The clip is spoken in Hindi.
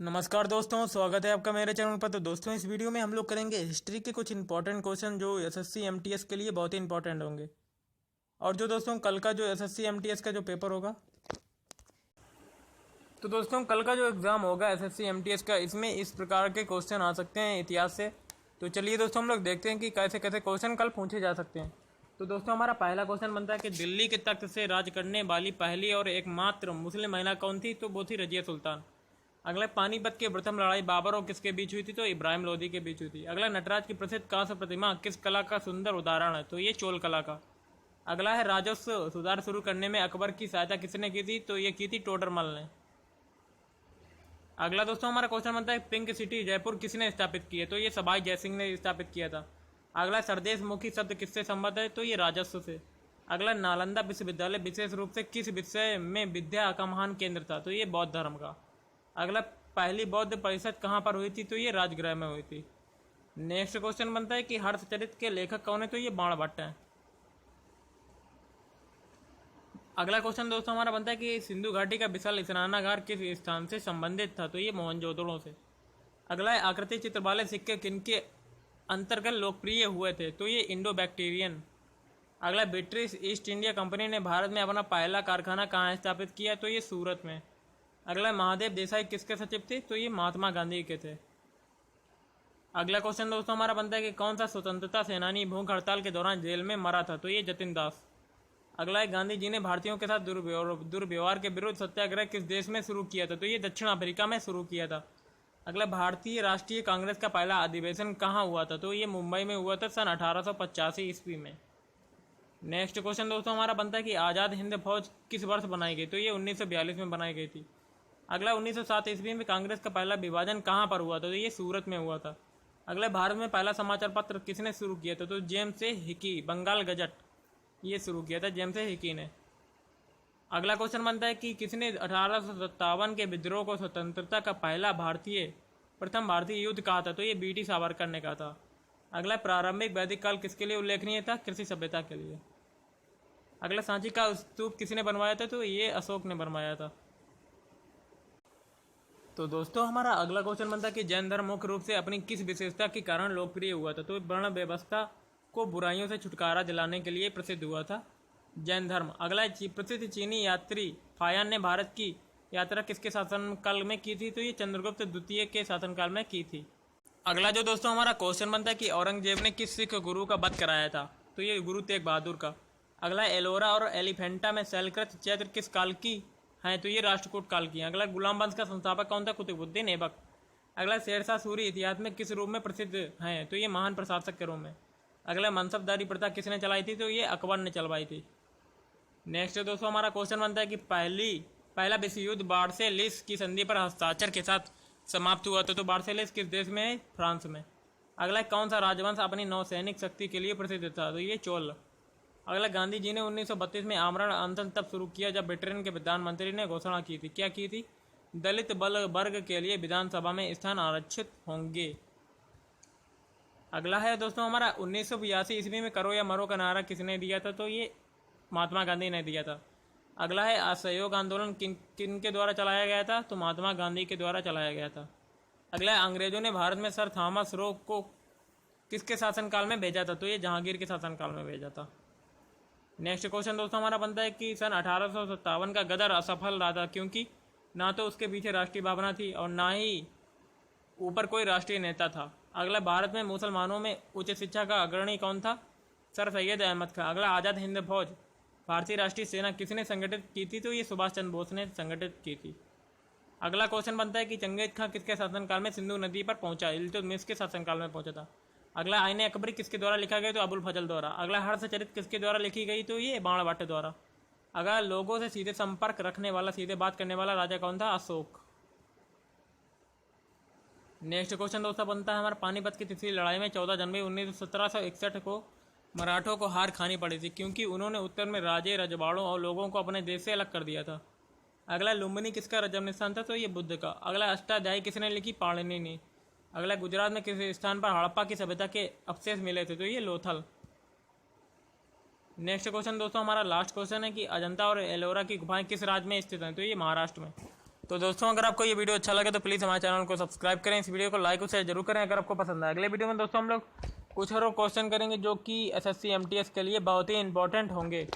नमस्कार दोस्तों, स्वागत है आपका मेरे चैनल पर। तो दोस्तों, इस वीडियो में हम लोग करेंगे हिस्ट्री के कुछ इंपॉर्टेंट क्वेश्चन जो एसएससी एमटीएस के लिए बहुत ही इंपॉर्टेंट होंगे। और जो दोस्तों कल का जो एसएससी एमटीएस का जो पेपर होगा, तो दोस्तों कल का जो एग्ज़ाम होगा एसएससी एमटीएस का, इसमें इस प्रकार के क्वेश्चन आ सकते हैं इतिहास से। तो चलिए दोस्तों हम लोग देखते हैं कि कैसे कैसे क्वेश्चन कल पूछे जा सकते हैं। तो दोस्तों हमारा पहला क्वेश्चन बनता है कि दिल्ली के तख्त से राज करने वाली पहली और एकमात्र मुस्लिम महिला कौन थी? तो वो थी रजिया सुल्तान। अगला, पानीपत की प्रथम लड़ाई बाबर और किसके बीच हुई थी? तो इब्राहिम लोदी के बीच हुई थी। अगला, नटराज की प्रसिद्ध कांस्य प्रतिमा किस कला का सुंदर उदाहरण है? तो ये चोल कला का। अगला है, राजस्व सुधार शुरू करने में अकबर की सहायता किसने की थी? तो ये की थी टोडरमल ने। अगला दोस्तों हमारा क्वेश्चन बनता है, पिंक सिटी जयपुर किसने स्थापित की है? तो ये सबाई जयसिंह ने स्थापित किया था। अगला, सरदेश मुखी शब्द किससे संबद्ध है? तो ये राजस्व से। अगला, नालंदा विश्वविद्यालय विशेष रूप से किस विषय में विद्या का महान केंद्र था? तो ये बौद्ध धर्म का। अगला, पहली बौद्ध परिषद कहाँ पर हुई थी? तो ये राजगृह में हुई थी। नेक्स्ट क्वेश्चन बनता है कि हर्षचरित के लेखक कौन है? तो ये बाणभट्ट हैं। अगला क्वेश्चन दोस्तों हमारा बनता है कि सिंधु घाटी का विशाल स्नानागार किस स्थान से संबंधित था? तो ये मोहनजोदड़ो से। अगला है, आकृति चित्र वाले सिक्के किनके अंतर्गत लोकप्रिय हुए थे? तो ये इंडो बैक्टीरियन। अगला, ब्रिटिश ईस्ट इंडिया कंपनी ने भारत में अपना पहला कारखाना कहाँ स्थापित किया? तो ये सूरत में। अगला, महादेव देसाई किसके सचिव थे? तो ये महात्मा गांधी के थे। अगला क्वेश्चन दोस्तों हमारा बनता है कि कौन सा स्वतंत्रता सेनानी भूख हड़ताल के दौरान जेल में मरा था? तो ये जतिन दास। अगला है, गांधी जी ने भारतीयों के साथ दुर्व्यवहार के विरुद्ध सत्याग्रह किस देश में शुरू किया था? तो ये दक्षिण अफ्रीका में शुरू किया था। अगला, भारतीय राष्ट्रीय कांग्रेस का पहला अधिवेशन कहाँ हुआ था? तो ये मुंबई में हुआ था सन 1885 ईस्वी में। नेक्स्ट क्वेश्चन दोस्तों हमारा बनता है कि आज़ाद हिंद फौज किस वर्ष बनाई गई? तो ये 1942 में बनाई गई थी। अगला, 1907 ईस्वी में कांग्रेस का पहला विभाजन कहाँ पर हुआ था? तो ये सूरत में हुआ था। अगला, भारत में पहला समाचार पत्र किसने शुरू किया था? तो जेम्स हिकी, बंगाल गजट ये शुरू किया था जेम्स हिकी ने। अगला क्वेश्चन बनता है कि किसने 1857 के विद्रोह को स्वतंत्रता का प्रथम भारतीय युद्ध कहा था? तो ये बीटी सावरकर ने कहा था। अगला, प्रारंभिक वैदिक काल किसके लिए उल्लेखनीय था? कृषि सभ्यता के लिए। अगला, सांची का स्तूप किसने बनवाया था? तो ये अशोक ने बनवाया था। तो दोस्तों हमारा अगला क्वेश्चन बनता है कि जैन धर्म मुख्य रूप से अपनी किस विशेषता के कारण लोकप्रिय हुआ था? तो वर्ण व्यवस्था को बुराइयों से छुटकारा दिलाने के लिए प्रसिद्ध हुआ था जैन धर्म। अगला, प्रसिद्ध चीनी यात्री फायान ने भारत की यात्रा किसके शासनकाल में की थी? तो ये चंद्रगुप्त द्वितीय के शासनकाल में की थी। अगला जो दोस्तों हमारा क्वेश्चन बनता है कि औरंगजेब ने किस सिख गुरु का वध कराया था? तो ये गुरु तेग बहादुर का। अगला, एलोरा और एलिफेंटा में शैलकृत चैत्र किस काल की हैं? तो ये राष्ट्रकूट काल की। अगला, गुलाम वंश का संस्थापक कौन था? कुतुबुद्दीन ऐबक। अगला, शेरशाह सूरी इतिहास में किस रूप में प्रसिद्ध हैं? तो ये महान प्रशासक के रूप में। अगला, मनसबदारी प्रथा किसने चलाई थी? तो ये अकबर ने चलवाई थी। नेक्स्ट दोस्तों हमारा क्वेश्चन बनता है कि पहला विश्व युद्ध बार्सेलिस की संधि पर हस्ताक्षर के साथ समाप्त हुआ था? तो बार्सेलिस किस देश में है? फ्रांस में। अगला, कौन सा राजवंश अपनी नौसैनिक शक्ति के लिए प्रसिद्ध था? तो ये चोल। अगला, गांधी जी ने 1932 में आमरण अनशन तब शुरू किया जब ब्रिटेन के प्रधानमंत्री ने घोषणा की थी। क्या की थी? दलित वर्ग के लिए विधानसभा में स्थान आरक्षित होंगे। अगला है दोस्तों हमारा 1982 ईस्वी में करो या मरो का नारा किसने दिया था? तो ये महात्मा गांधी ने दिया था। अगला है, असहयोग आंदोलन किन के द्वारा चलाया गया था? तो महात्मा गांधी के द्वारा चलाया गया था। अगला, अंग्रेजों ने भारत में सर थॉमस रो को किसके शासनकाल में भेजा था? तो ये जहांगीर के शासनकाल में भेजा था। नेक्स्ट क्वेश्चन दोस्तों हमारा बनता है कि सन 1857 का गदर असफल रहा था क्योंकि ना तो उसके पीछे राष्ट्रीय भावना थी और ना ही ऊपर कोई राष्ट्रीय नेता था। अगला, भारत में मुसलमानों में उच्च शिक्षा का अग्रणी कौन था? सर सैयद अहमद खां। अगला, आज़ाद हिंद फौज भारतीय राष्ट्रीय सेना किसने संगठित की थी? तो ये सुभाष चंद्र बोस ने संगठित की थी। अगला क्वेश्चन बनता है कि चंगेज खां किसके शासनकाल में सिंधु नदी पर पहुंचा? इल्तुतमिश के शासनकाल में पहुंचा था। अगला, आईने अकबरी किसके द्वारा लिखा गया? तो अबुल फजल द्वारा। अगला, हर्षचरित किसके द्वारा लिखी गई? तो ये बाणभट्ट द्वारा। अगला, लोगों से सीधे संपर्क रखने वाला, सीधे बात करने वाला राजा कौन था? अशोक। नेक्स्ट क्वेश्चन दोस्तों बनता है हमारा, पानीपत की तीसरी लड़ाई में 14 जनवरी 1761 को मराठों को हार खानी पड़ी थी क्योंकि उन्होंने उत्तर में राजे रजवाड़ों और लोगों को अपने देश से अलग कर दिया था। अगला, लुम्बिनी किसका जन्म स्थान था? तो ये बुद्ध का। अगला, अष्टाध्यायी किसने लिखी? पाणिनि ने। अगला, गुजरात में किस स्थान पर हड़प्पा की सभ्यता के अवशेष मिले थे? तो ये लोथल। नेक्स्ट क्वेश्चन दोस्तों हमारा लास्ट क्वेश्चन है कि अजंता और एलोरा की गुफाएं किस राज्य में स्थित हैं? तो ये महाराष्ट्र में। तो दोस्तों अगर आपको ये वीडियो अच्छा लगे तो प्लीज़ हमारे चैनल को सब्सक्राइब करें, इस वीडियो को लाइक और शेयर जरूर करें अगर आपको पसंद आए। अगले वीडियो में दोस्तों हम लोग कुछ और क्वेश्चन करेंगे जो कि SSC MTS के लिए बहुत ही इंपॉर्टेंट होंगे।